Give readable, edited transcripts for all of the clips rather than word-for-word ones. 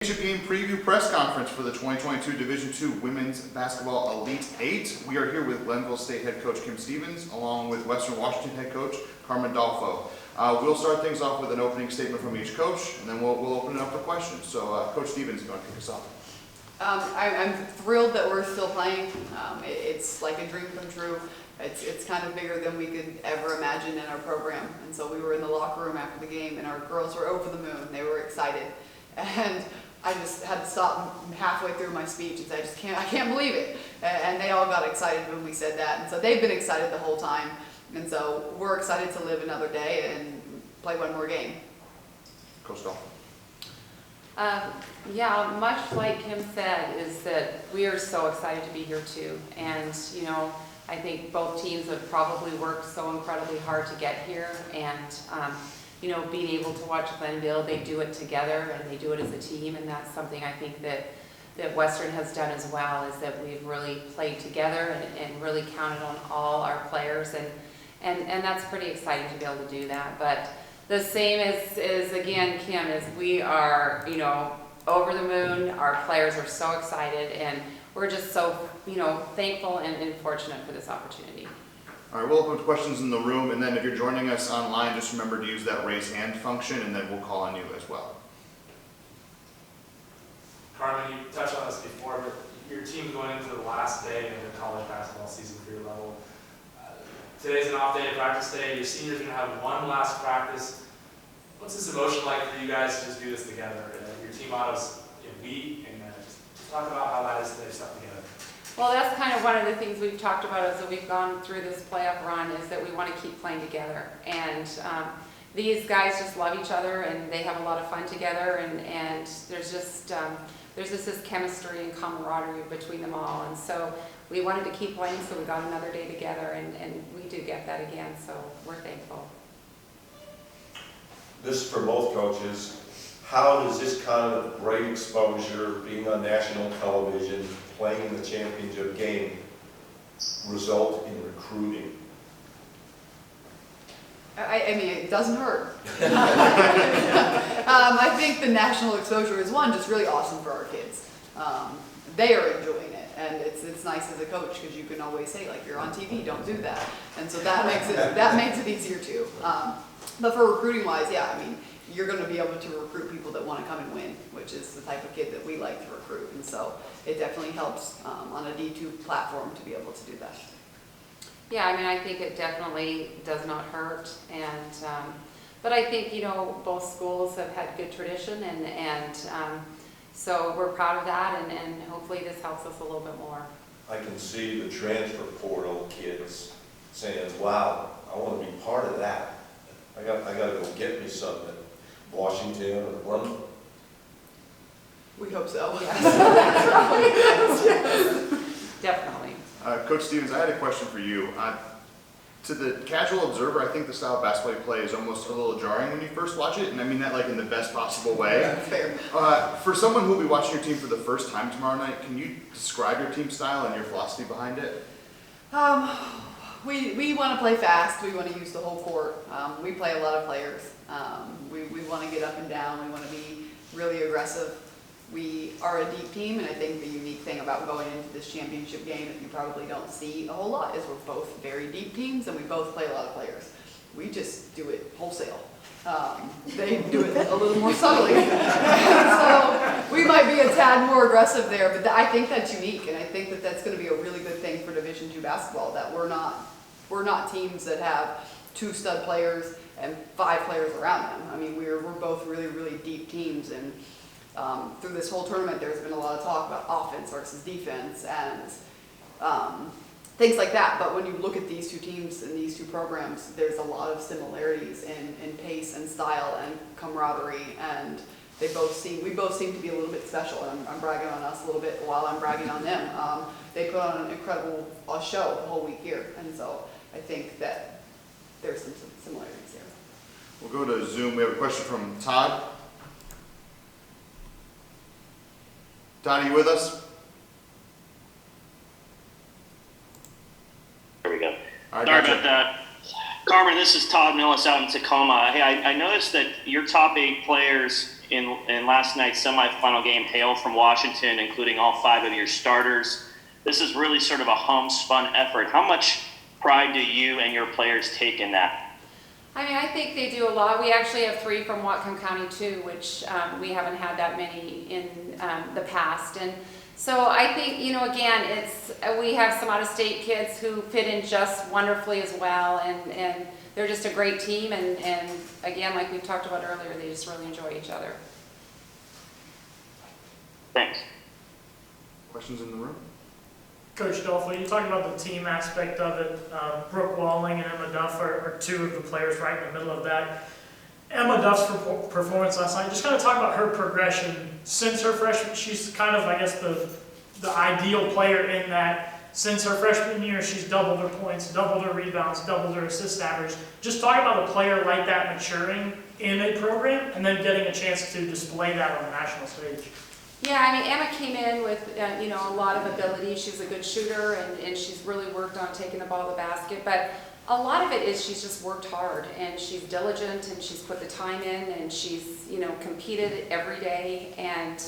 Game preview press conference for the 2022 Division II Women's Basketball Elite Eight. We are here with Glenville State head coach Kim Stevens, along with Western Washington head coach Carmen Dolfo. We'll start things off with an opening statement from each coach, and then we'll open it up for questions. So, Coach Stevens, you want to kick us off? I'm thrilled that we're still playing. It's like a dream come true. It's kind of bigger than we could ever imagine in our program. And so we were in the locker room after the game, and our girls were over the moon. They were excited, and I just had to stop halfway through my speech and say, I can't believe it. And they all got excited when we said that. And so they've been excited the whole time. And so we're excited to live another day and play one more game. Coach Dolfo. Yeah, much like Kim said, is that we are so excited to be here too. And, you know, I think both teams have probably worked so incredibly hard to get here. And, you know, being able to watch Glenville, they do it together and they do it as a team. And that's something I think that Western has done as well, is that we've really played together and really counted on all our players. And that's pretty exciting to be able to do that. But the same as again, Kim, is we are, you know, over the moon. Our players are so excited, and we're just so, you know, thankful and fortunate for this opportunity. All right, we'll open up questions in the room, and then if you're joining us online, just remember to use that raise hand function, and then we'll call on you as well. Carmen, you touched on this before, but your team's going into the last day of the college basketball season for your level. Today's an off day, practice day. Your seniors are going to have one last practice. What's this emotion like for you guys to just do this together? Your team motto's we, and just talk about how that is they've stuck together. Well, that's kind of one of the things we've talked about as we've gone through this playoff run, is that we want to keep playing together. And these guys just love each other, and they have a lot of fun together, and there's just this chemistry and camaraderie between them all. And so we wanted to keep playing, so we got another day together, and we do get that again, so we're thankful. This is for both coaches. How does this kind of great exposure, being on national television, playing in the championship game, result in recruiting? I mean, it doesn't hurt. I think the national exposure is just really awesome for our kids. They are enjoying it, and it's nice as a coach, because you can always say, like, you're on TV, don't do that, and so that makes it easier too. But for recruiting wise, yeah, I mean, you're going to be able to recruit people that want to come and win, which is the type of kid that we like to recruit, and so it definitely helps on a D2 platform to be able to do that. Yeah, I mean, I think it definitely does not hurt, and but I think, you know, both schools have had good tradition, and so we're proud of that, and hopefully this helps us a little bit more. I can see the transfer portal kids saying, wow, I want to be part of that. I got to go get me something at Washington or Glenville. We hope so. Yes. Definitely. Coach Stevens, I had a question for you. To the casual observer, I think the style of basketball you play is almost a little jarring when you first watch it, and I mean that like in the best possible way. Yeah, fair. For someone who will be watching your team for the first time tomorrow night, can you describe your team style and your philosophy behind it? We want to play fast. We want to use the whole court. We play a lot of players. We want to get up and down. We want to be really aggressive. We are a deep team, and I think the unique thing about going into this championship game that you probably don't see a whole lot is we're both very deep teams, and we both play a lot of players. We just do it wholesale. They do it a little more subtly. So we might be a tad more aggressive there, but I think that's unique, and I think that that's going to be a really good thing for Division II basketball, that we're not teams that have 2 stud players and 5 players around them. I mean, we're both really, really deep teams, and through this whole tournament, there's been a lot of talk about offense versus defense and things like that. But when you look at these 2 teams and these 2 programs, there's a lot of similarities in pace and style and camaraderie, and we both seem to be a little bit special. And I'm bragging on us a little bit while I'm bragging on them. They put on an incredible show the whole week here, and so I think that there's some similarities here. We'll go to Zoom. We have a question from Todd. Todd, are you with us? There we go. All right, Sorry gotcha. about that. Carmen, this is Todd Millis out in Tacoma. Hey, I noticed that your top 8 players in last night's semifinal game hail from Washington, including all 5 of your starters. This is really sort of a homespun effort. How much pride do you and your players take in that? I mean, I think they do a lot. We actually have 3 from Whatcom County too, which we haven't had that many in the past. And so I think, you know, again, we have some out-of-state kids who fit in just wonderfully as well, and they're just a great team. And again, like we talked about earlier, they just really enjoy each other. Thanks. Questions in the room? Coach Dolfo, you talked about the team aspect of it. Brooke Walling and Emma Duff are 2 of the players right in the middle of that. Emma Duff's performance last night, just kind of talk about her progression since her freshman. She's kind of, I guess, the ideal player in that since her freshman year, she's doubled her points, doubled her rebounds, doubled her assist average. Just talk about a player like that maturing in a program and then getting a chance to display that on the national stage. Yeah, I mean, Emma came in with, you know, a lot of ability. She's a good shooter, and she's really worked on taking the ball to the basket. But a lot of it is she's just worked hard, and she's diligent, and she's put the time in, and she's, you know, competed every day. And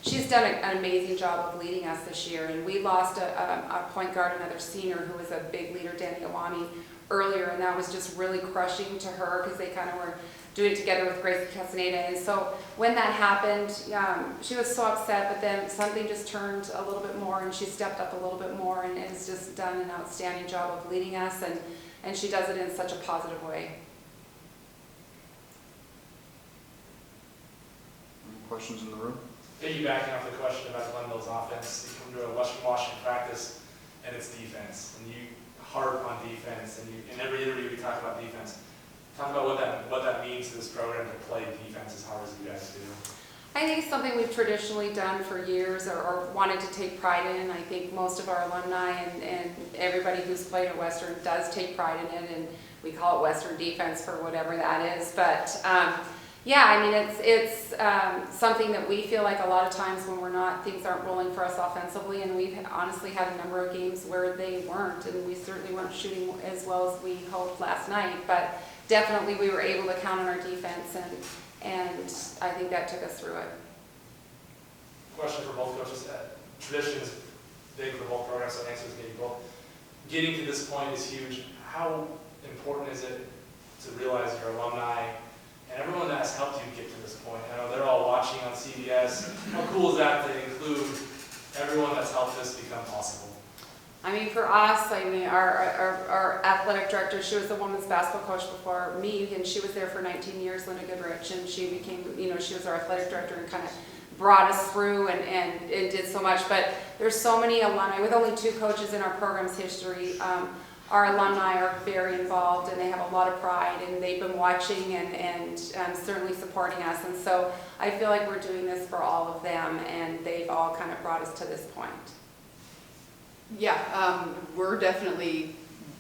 she's done an amazing job of leading us this year. And we lost a point guard, another senior, who was a big leader, Danny Awami, earlier, and that was just really crushing to her because they kind of were doing it together with Gracie Castaneda. And so when that happened, she was so upset, but then something just turned a little bit more, and she stepped up a little bit more and has just done an outstanding job of leading us, and she does it in such a positive way. Any questions in the room? Piggybacking off the question about Glenville's offense, you come to a Western Washington practice and it's defense, and you harp on defense, and in every interview we talk about defense. Talk about what that means to this program to play defense as hard as you guys do. I think it's something we've traditionally done for years, or wanted to take pride in. I think most of our alumni and everybody who's played at Western does take pride in it, and we call it Western defense for whatever that is. But yeah, I mean, it's something that we feel like a lot of times when things aren't rolling for us offensively, and we've honestly had a number of games where they weren't, and we certainly weren't shooting as well as we hoped last night. But definitely we were able to count on our defense, and I think that took us through it. Question for both coaches. Tradition is big for both programs, so answers can be both. Getting to this point is huge. How important is it to realize your alumni and everyone that has helped you get to this point? I know they're all watching on CBS. How cool is that to include everyone that's helped this become possible? I mean, for us, I mean, our athletic director, she was the women's basketball coach before me, and she was there for 19 years, Linda Goodrich, and she became, you know, she was our athletic director and kind of brought us through and did so much. But there's so many alumni, with only 2 coaches in our program's history. Our alumni are very involved, and they have a lot of pride, and they've been watching and certainly supporting us. And so I feel like we're doing this for all of them, and they've all kind of brought us to this point. Yeah, we're definitely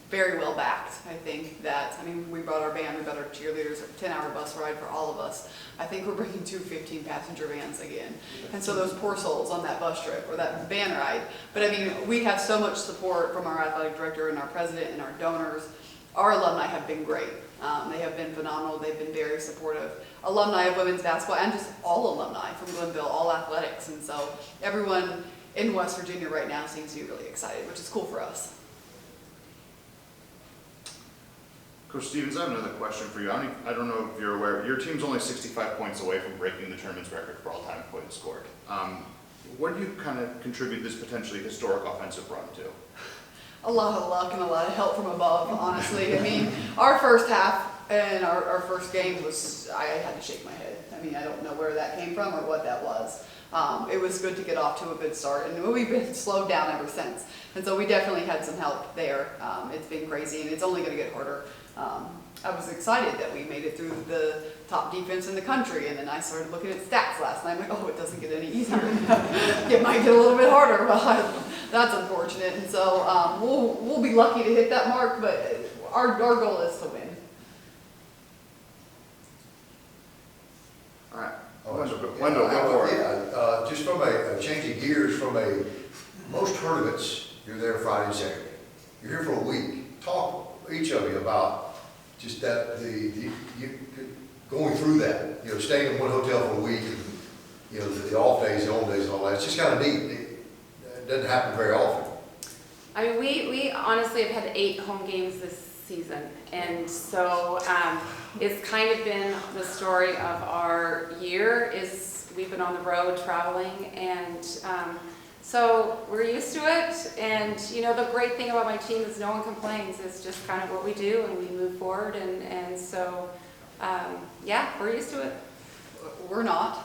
very well backed. I think that, I mean, we brought our band, we brought our cheerleaders, a 10-hour bus ride for all of us. I think we're bringing 2 15-passenger vans again. And so those poor souls on that bus trip or that van ride. But I mean, we have so much support from our athletic director and our president and our donors. Our alumni have been great. They have been phenomenal. They've been very supportive. Alumni of women's basketball and just all alumni from Glenville, all athletics. And so everyone in West Virginia right now seems to be really excited, which is cool for us. Coach Stevens, I have another question for you. I don't know if you're aware, your team's only 65 points away from breaking the tournament's record for all-time points scored. What do you kind of contribute this potentially historic offensive run to? A lot of luck and a lot of help from above, honestly. I mean, our first half and our first game was, I had to shake my head. I mean, I don't know where that came from or what that was. It was good to get off to a good start, and we've been slowed down ever since. And so we definitely had some help there. It's been crazy, and it's only going to get harder. I was excited that we made it through the top defense in the country, and then I started looking at stats last night. I'm like, oh, it doesn't get any easier. It might get a little bit harder. Well, that's unfortunate. And so we'll be lucky to hit that mark, but our goal is to win. All right. Wendell, go for it. Just from a changing gears, from most tournaments, you're there Friday and Saturday. You're here for a week. Talk, each of you, about just that going through that, you know, staying in one hotel for a week, and, you know, the off days, the on days, and all that, it's just kind of neat. It doesn't happen very often. I mean, we honestly have had 8 home games this season, and so it's kind of been the story of our year. Is we've been on the road traveling, and so we're used to it. And you know, the great thing about my team is no one complains. It's just kind of what we do, and we move forward, and so yeah, we're used to it. We're not.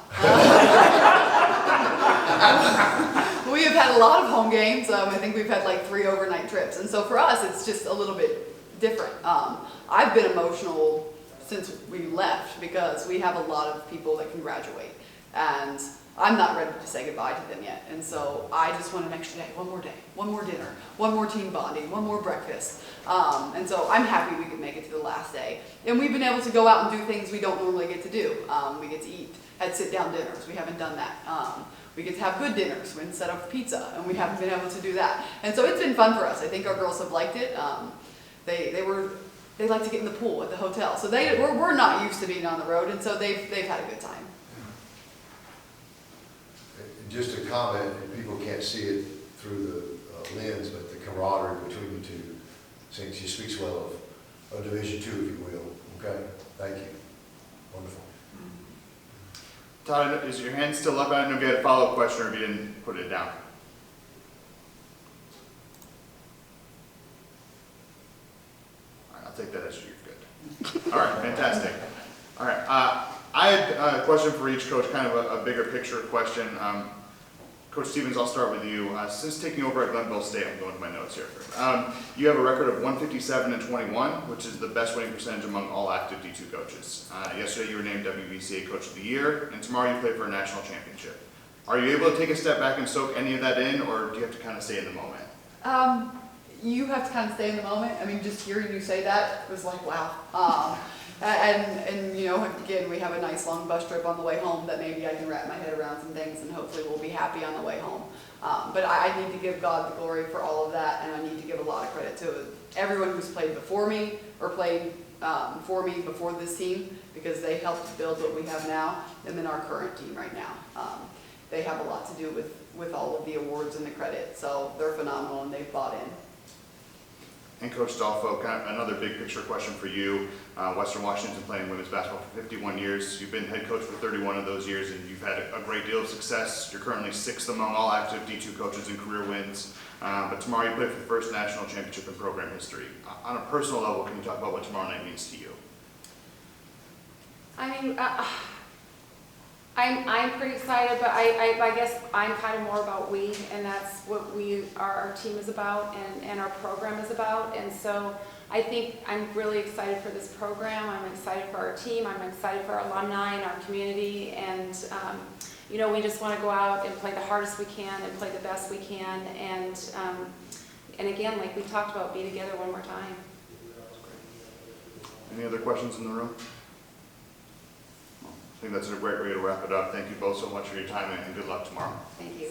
We have had a lot of home games. I think we've had like 3 overnight trips. And so for us, it's just a little bit different. I've been emotional since we left because we have a lot of people that can graduate. And I'm not ready to say goodbye to them yet. And so I just want an extra day, one more dinner, one more team bonding, one more breakfast. And so I'm happy we could make it to the last day. And we've been able to go out and do things we don't normally get to do. We get to eat at sit-down dinners. We haven't done that. We get to have good dinners instead of pizza, and we haven't been able to do that. And so it's been fun for us. I think our girls have liked it. They like to get in the pool at the hotel. So we're not used to being on the road, and so they've had a good time. Just a comment, and people can't see it through the lens, but the camaraderie between the two, I think she speaks well of Division II, if you will. Okay, thank you. Wonderful. Todd, is your hand still up? I don't know if you had a follow-up question or if you didn't put it down. All right, I'll take that as you're good. All right, fantastic. All right, I had a question for each coach, kind of a bigger picture question. Coach Stevens, I'll start with you. Since taking over at Glenville State, I'm going to my notes here. You have a record of 157-21, which is the best winning percentage among all active D2 coaches. Yesterday, you were named WBCA Coach of the Year, and tomorrow you play for a national championship. Are you able to take a step back and soak any of that in, or do you have to kind of stay in the moment? You have to kind of stay in the moment. I mean, just hearing you say that was like, wow. And you know, again, we have a nice long bus trip on the way home that maybe I can wrap my head around some things, and hopefully we'll be happy on the way home. But I need to give God the glory for all of that, and I need to give a lot of credit to everyone who's played before me or played for me before this team, because they helped build what we have now, and then our current team right now. They have a lot to do with all of the awards and the credit, so they're phenomenal and they've bought in. And Coach Dolfo, kind of another big picture question for you. Western Washington's been playing women's basketball for 51 years. You've been head coach for 31 of those years, and you've had a great deal of success. You're currently 6th among all active D2 coaches in career wins. But tomorrow you play for the first national championship in program history. On a personal level, can you talk about what tomorrow night means to you? I mean, I'm pretty excited, but I guess I'm kind of more about we, and that's what our team is about, and our program is about. And so I think I'm really excited for this program. I'm excited for our team. I'm excited for our alumni and our community. And you know, we just want to go out and play the hardest we can and play the best we can. And again, like we talked about, be together one more time. Any other questions in the room? I think that's a great way to wrap it up. Thank you both so much for your time, and good luck tomorrow. Thank you.